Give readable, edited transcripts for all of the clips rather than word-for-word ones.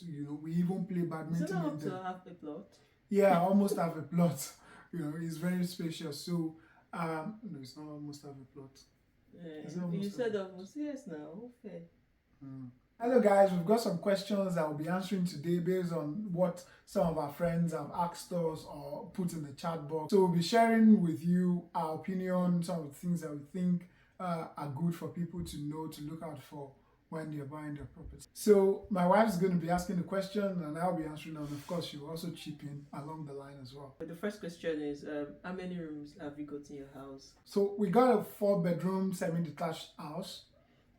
us. We even play badminton. Is it up to half a plot? Yeah, almost have a plot. It's very spacious. So, no, it's not almost have a plot. You said almost. Yes, now. Okay. Hello guys, we've got some questions that we'll be answering today based on what some of our friends have asked us or put in the chat box. So we'll be sharing with you our opinion, some of the things that we think are good for people to know, to look out for when they're buying their property. So my wife's going to be asking the question and I'll be answering, and of course she'll also chip in along the line as well. The first question is, how many rooms have you got in your house? So we got a 4-bedroom semi-detached house.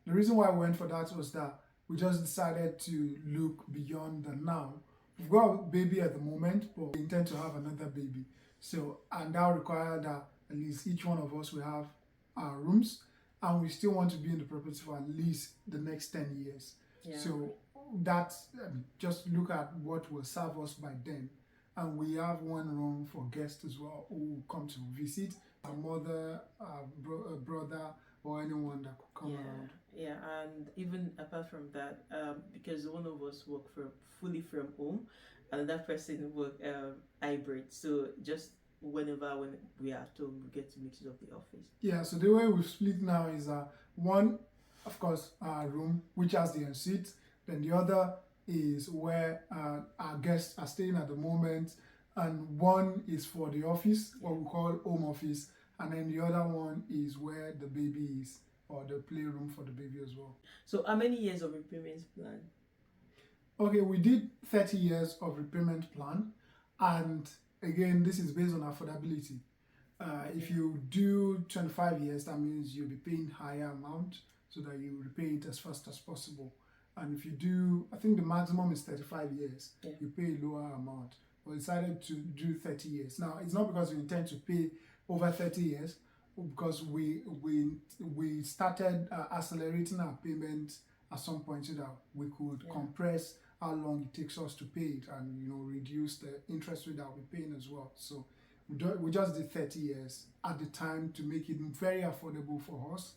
The reason why we went for that was that we just decided to look beyond the now. We've got a baby at the moment, but we intend to have another baby. So, and that will require that at least each one of us will have our rooms, and we still want to be in the property for at least the next 10 years. Yeah. So that's just look at what will serve us by then. And we have one room for guests as well who come to visit, our mother, a brother, or anyone that could come around. Yeah, and even apart from that, because one of us work fully from home, and that person work hybrid, so just when we are at home, we get to mix it up the office. Yeah, so the way we split now is one, of course, room which has the ensuite, then the other is where our guests are staying at the moment, and one is for the office, what we call home office, and then the other one is where the baby is, or the playroom for the baby as well. So how many years of repayment plan? Okay, we did 30 years of repayment plan, and again, this is based on affordability. If you do 25 years, that means you'll be paying higher amount so that you repay it as fast as possible. And if you do, I think the maximum is 35 years, you pay a lower amount. We decided to do 30 years. Now, it's not because we intend to pay over 30 years, because we started accelerating our payments at some point so that we could compress how long it takes us to pay it, and reduce the interest rate that we're paying as well. So we just did 30 years at the time to make it very affordable for us,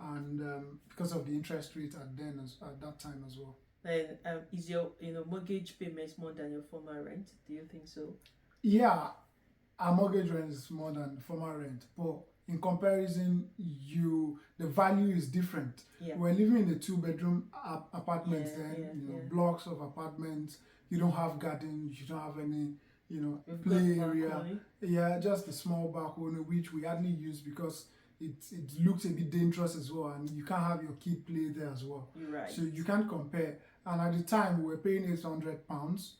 and because of the interest rate at that time as well. And is your mortgage payments more than your former rent? Do you think so? Yeah, our mortgage rent is more than former rent, but in comparison, the value is different. We're living in a 2-bedroom apartment, blocks of apartments. You don't have gardens, you don't have any, play area. Yeah, just a small balcony which we hardly use because it looks a bit dangerous as well, and you can't have your kid play there as well. You're right. So you can't compare. And at the time, we were paying £800.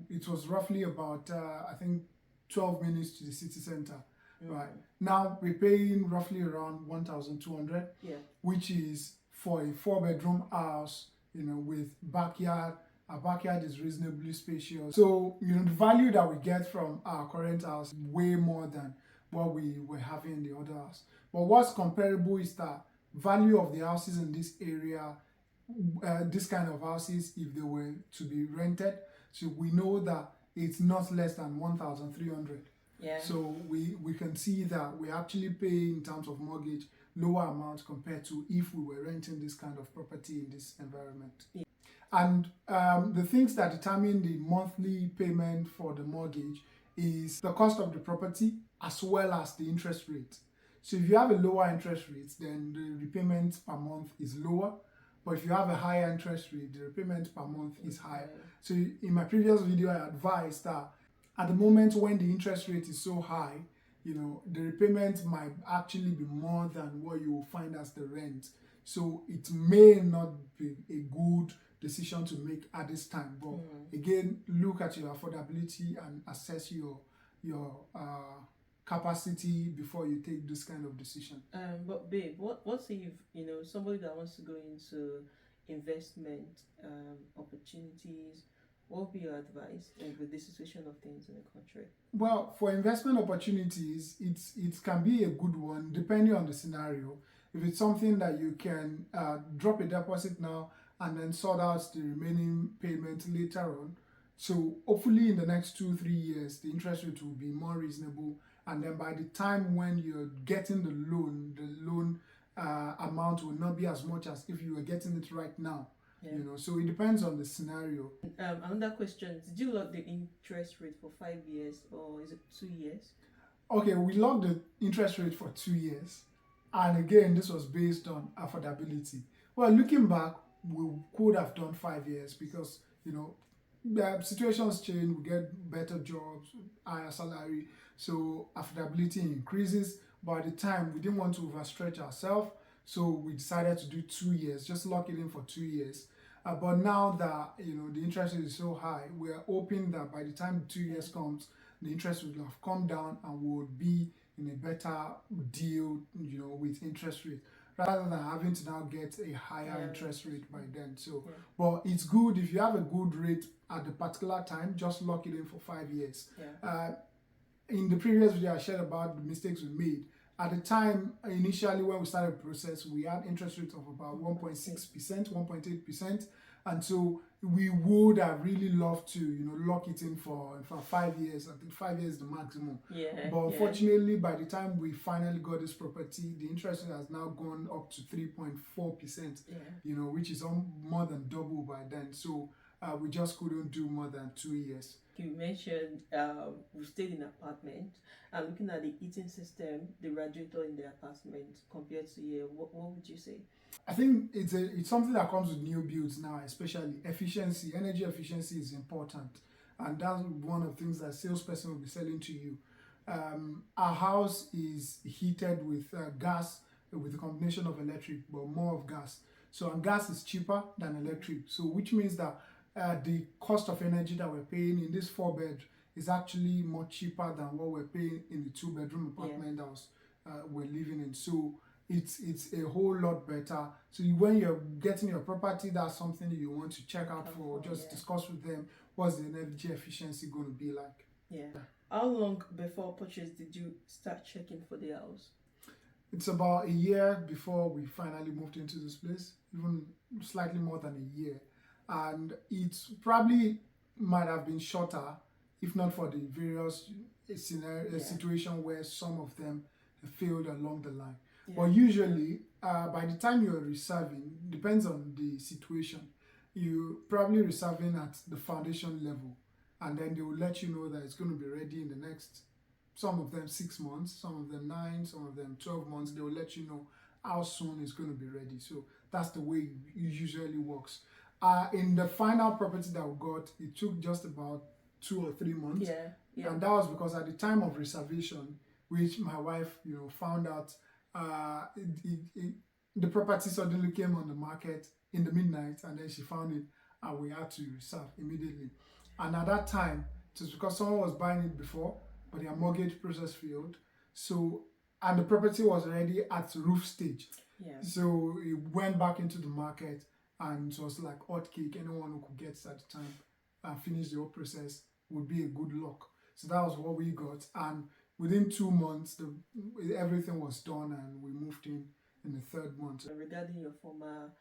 It was roughly about I think 12 minutes to the city center. Right now we're paying roughly around 1,200, which is for a 4-bedroom house, with backyard. Our backyard is reasonably spacious, so the value that we get from our current house is way more than what we were having in the other house. But what's comparable is the value of the houses in this area, this kind of houses, if they were to be rented. So we know that it's not less than 1,300. So we can see that we actually pay, in terms of mortgage, lower amounts compared to if we were renting this kind of property in this environment. And the things that determine the monthly payment for the mortgage is the cost of the property as well as the interest rate. So if you have a lower interest rate, then the repayment per month is lower. But if you have a higher interest rate, the repayment per month is higher. So in my previous video, I advised that at the moment when the interest rate is so high, the repayment might actually be more than what you will find as the rent. So it may not be a good decision to make at this time. But again, look at your affordability and assess your capacity before you take this kind of decision. But babe, what if somebody that wants to go into investment opportunities? What would be your advice with the situation of things in the country? Well, for investment opportunities, it can be a good one depending on the scenario. If it's something that you can drop a deposit now and then sort out the remaining payment later on, so hopefully in the next 2-3 years, the interest rate will be more reasonable, and then by the time when you're getting the loan amount will not be as much as if you were getting it right now. You know, so it depends on the scenario. Another question: did you lock the interest rate for 5 years or is it 2 years? Okay, we locked the interest rate for 2 years, and again, this was based on affordability. Well, looking back, we could have done 5 years because you know the situations change. We get better jobs, higher salary, so affordability increases. But at the time, we didn't want to overstretch ourselves, so we decided to do 2 years, just lock it in for 2 years. But now that the interest rate is so high, we are hoping that by the time 2 years comes, the interest will have come down and we would be in a better deal, with interest rate rather than having to now get a higher interest rate by then. So, but it's good if you have a good rate at the particular time, just lock it in for 5 years. In the previous video, I shared about the mistakes we made. At the time, initially when we started the process, we had interest rates of about 1.6%, 1.8%. And so we would have really loved to, lock it in for 5 years. I think 5 years is the maximum. But unfortunately, by the time we finally got this property, the interest rate has now gone up to 3.4%, which is more than double by then. So we just couldn't do more than 2 years. You mentioned we stayed in an apartment, and looking at the heating system, the radiator in the apartment compared to here, what would you say? I think it's something that comes with new builds now, especially efficiency. Energy efficiency is important, and that's one of the things that salesperson will be selling to you. Our house is heated with gas, with a combination of electric, but more of gas. So, and gas is cheaper than electric. So, which means that the cost of energy that we're paying in this 4-bed is actually much cheaper than what we're paying in the 2-bedroom apartment house we're living in. So it's a whole lot better. So when you're getting your property, that's something you want to check out for. Just discuss with them what's the energy efficiency going to be like. How long before purchase did you start checking for the house? It's about a year before we finally moved into this place, even slightly more than a year. And it probably might have been shorter if not for the various situation where some of them failed along the line. But usually, by the time you're reserving, depends on the situation, you're probably reserving at the foundation level, and then they will let you know that it's going to be ready in the next, some of them 6 months, some of them 9, some of them 12 months. They will let you know how soon it's going to be ready. So that's the way it usually works. In the final property that we got, it took just about 2 or 3 months. And that was because at the time of reservation, which my wife, found out, the property suddenly came on the market in the midnight, and then she found it, and we had to reserve immediately. And at that time, it was because someone was buying it before, but their mortgage process failed. So, and the property was already at roof stage. So it went back into the market, and it was like hot cake. Anyone who could get it at the time and finish the whole process would be a good luck. So that was what we got. And within 2 months, everything was done, and we moved in the 3rd month. Regarding your former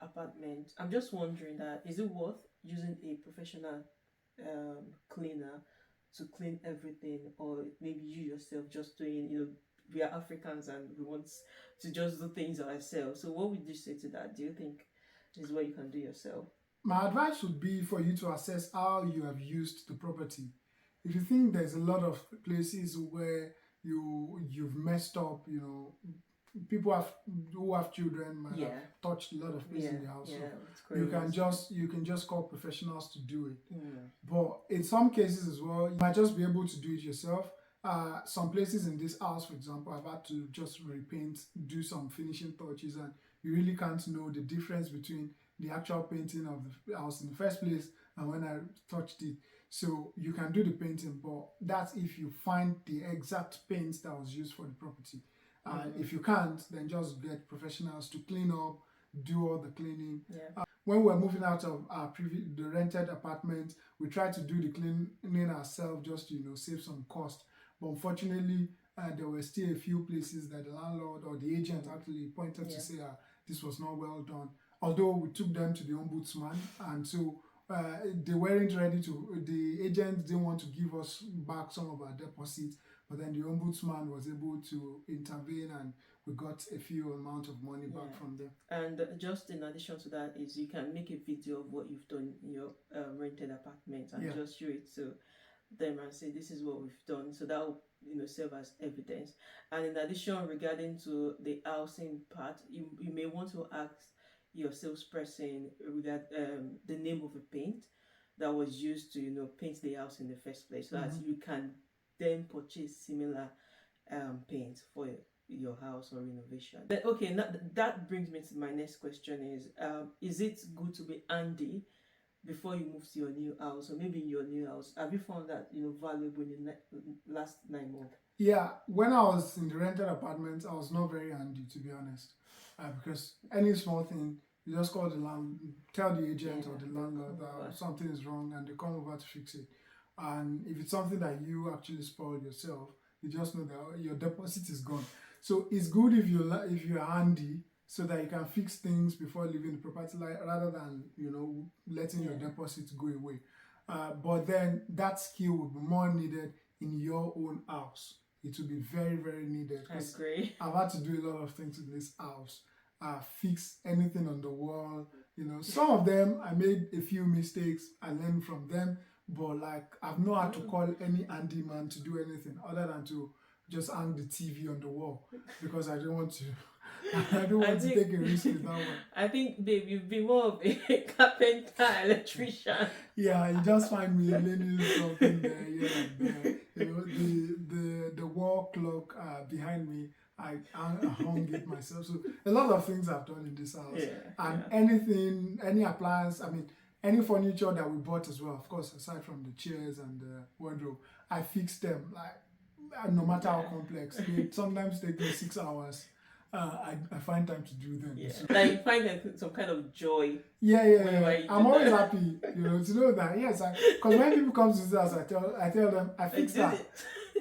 apartment, I'm just wondering that is it worth using a professional cleaner to clean everything, or maybe you yourself just doing, we are Africans and we want to just do things ourselves. So what would you say to that? Do you think this is what you can do yourself? My advice would be for you to assess how you have used the property. If you think there's a lot of places where you've messed up, people who have children might have touched a lot of places in the house. So you can just call professionals to do it. But in some cases as well, you might just be able to do it yourself. Some places in this house, for example, I've had to just repaint, do some finishing touches, and you really can't know the difference between the actual painting of the house in the first place and when I touched it. So you can do the painting, but that's if you find the exact paint that was used for the property. If you can't, then just get professionals to clean up, do all the cleaning. When we're moving out of the rented apartment, we try to do the cleaning ourselves just to save some cost. But unfortunately, there were still a few places that the landlord or the agent actually pointed to say this was not well done. Although we took them to the ombudsman, and so they weren't ready to, the agent didn't want to give us back some of our deposits, but then the ombudsman was able to intervene, and we got a few amount of money back Yeah. from them. And just in addition to that is you can make a video of what you've done in your rented apartment and Yeah. just show it to them and say this is what we've done, so that will serve as evidence. And in addition, regarding to the housing part, you may want to ask your salesperson regard the name of the paint that was used to paint the house in the first place, so that you can then purchase similar paint for your house or renovation. But okay, now that brings me to my next question: is it good to be handy before you move to your new house, or maybe in your new house? Have you found that valuable in the last 9 months? Yeah, when I was in the rented apartment, I was not very handy, to be honest, because any small thing, you just call the tell the agent or the landlord that something is wrong, and they come over to fix it. And if it's something that you actually spoiled yourself, you just know that your deposit is gone. So it's good if you're handy, so that you can fix things before leaving the property, rather than letting your deposit go away. But then that skill will be more needed in your own house. It will be very, very needed. I agree. I've had to do a lot of things in this house. Fix anything on the wall. Some of them I made a few mistakes. I learned from them, but I've not had to call any handyman to do anything other than to just hang the TV on the wall, because I don't want to. I don't want to take a risk with that one. I think, babe, you've been more of a carpenter, electrician. Yeah, you just find me learning something there, here and there. The wall clock behind me, I hung it myself. So a lot of things I've done in this house. And anything, any appliance, any furniture that we bought as well, of course, aside from the chairs and the wardrobe, I fixed them, no matter how complex. They sometimes take me 6 hours. I find time to do them. Yeah. So. You find some kind of joy. Yeah. I'm always happy, to know that. Yes, because when people come to this house, I tell them I fixed that.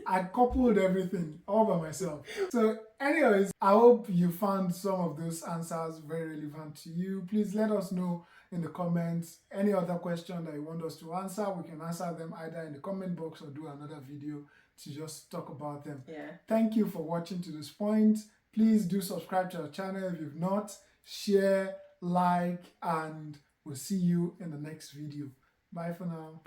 I coupled everything all by myself. So, anyways, I hope you found some of those answers very relevant to you. Please let us know in the comments any other question that you want us to answer. We can answer them either in the comment box or do another video to just talk about them. Yeah. Thank you for watching to this point. Please do subscribe to our channel if you've not. Share, like, and we'll see you in the next video. Bye for now.